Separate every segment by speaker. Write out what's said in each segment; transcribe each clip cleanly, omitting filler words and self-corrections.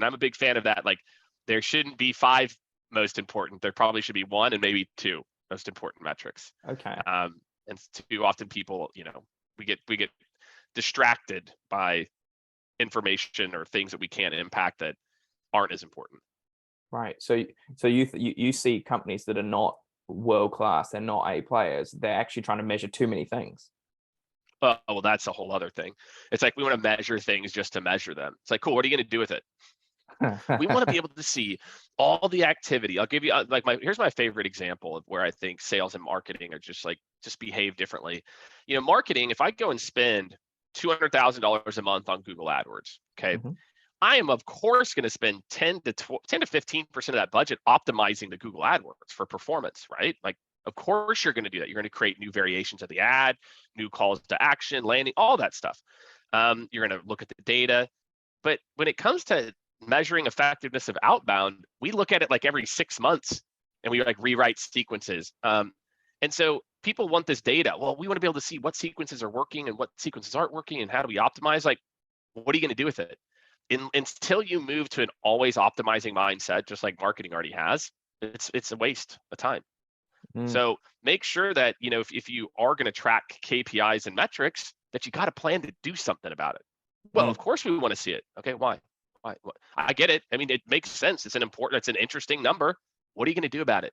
Speaker 1: And I'm a big fan of that. Like, there shouldn't be 5 most important. There probably should be 1 and maybe 2 most important metrics.
Speaker 2: Okay.
Speaker 1: And too often people, we get distracted by information or things that we can't impact that aren't as important.
Speaker 2: Right. So you see companies that are not world class, they're not A players, they're actually trying to measure too many things.
Speaker 1: Oh, well, that's a whole other thing. It's like we want to measure things just to measure them. It's like, cool, what are you going to do with it? We want to be able to see all the activity. I'll give you here's my favorite example of where I think sales and marketing are just behave differently. Marketing, if I go and spend $200,000 a month on Google AdWords, okay,
Speaker 2: Mhm.
Speaker 1: I am of course going to spend 10 to 15% of that budget optimizing the Google AdWords for performance, right? Like, of course you're going to do that. You're going to create new variations of the ad, new calls to action, landing, all that stuff. You're going to look at the data. But when it comes to measuring effectiveness of outbound, we look at it like every 6 months and we rewrite sequences. And so people want this data. Well, we want to be able to see what sequences are working and what sequences aren't working and how do we optimize? Like, what are you going to do with it? Until you move to an always optimizing mindset, just like marketing already has, it's a waste of time. So make sure that, if you are going to track KPIs and metrics, that you got a plan to do something about it. Well, of course we want to see it. Okay, why? I get it. I mean, it makes sense. It's an interesting number. What are you going to do about it?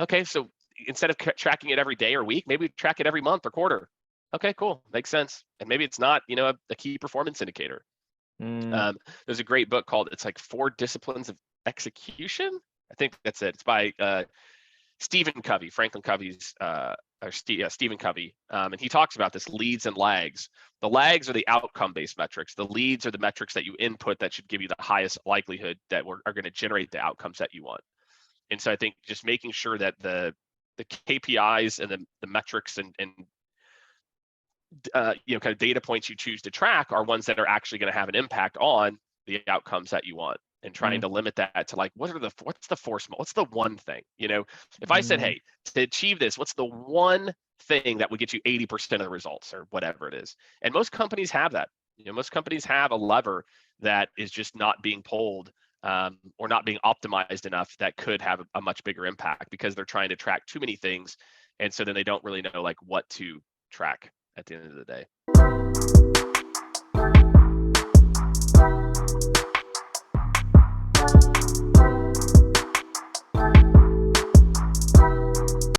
Speaker 1: Okay, so instead of tracking it every day or week, maybe track it every month or quarter. Okay, cool. Makes sense. And maybe it's not, a key performance indicator. There's a great book called, it's like 4 Disciplines of Execution. I think that's it. It's by Stephen Covey, Franklin Covey's, Stephen Covey. And he talks about this, leads and lags. The lags are the outcome-based metrics. The leads are the metrics that you input that should give you the highest likelihood that are going to generate the outcomes that you want. And so I think just making sure that the KPIs and the metrics and kind of data points you choose to track are ones that are actually going to have an impact on the outcomes that you want, and trying to limit that to like, what's the one thing, if I said, hey, to achieve this, what's the one thing that would get you 80% of the results or whatever it is? And most companies have that. Most companies have a lever that is just not being pulled or not being optimized enough that could have a much bigger impact, because they're trying to track too many things. And so then they don't really know like what to track at the end of the day.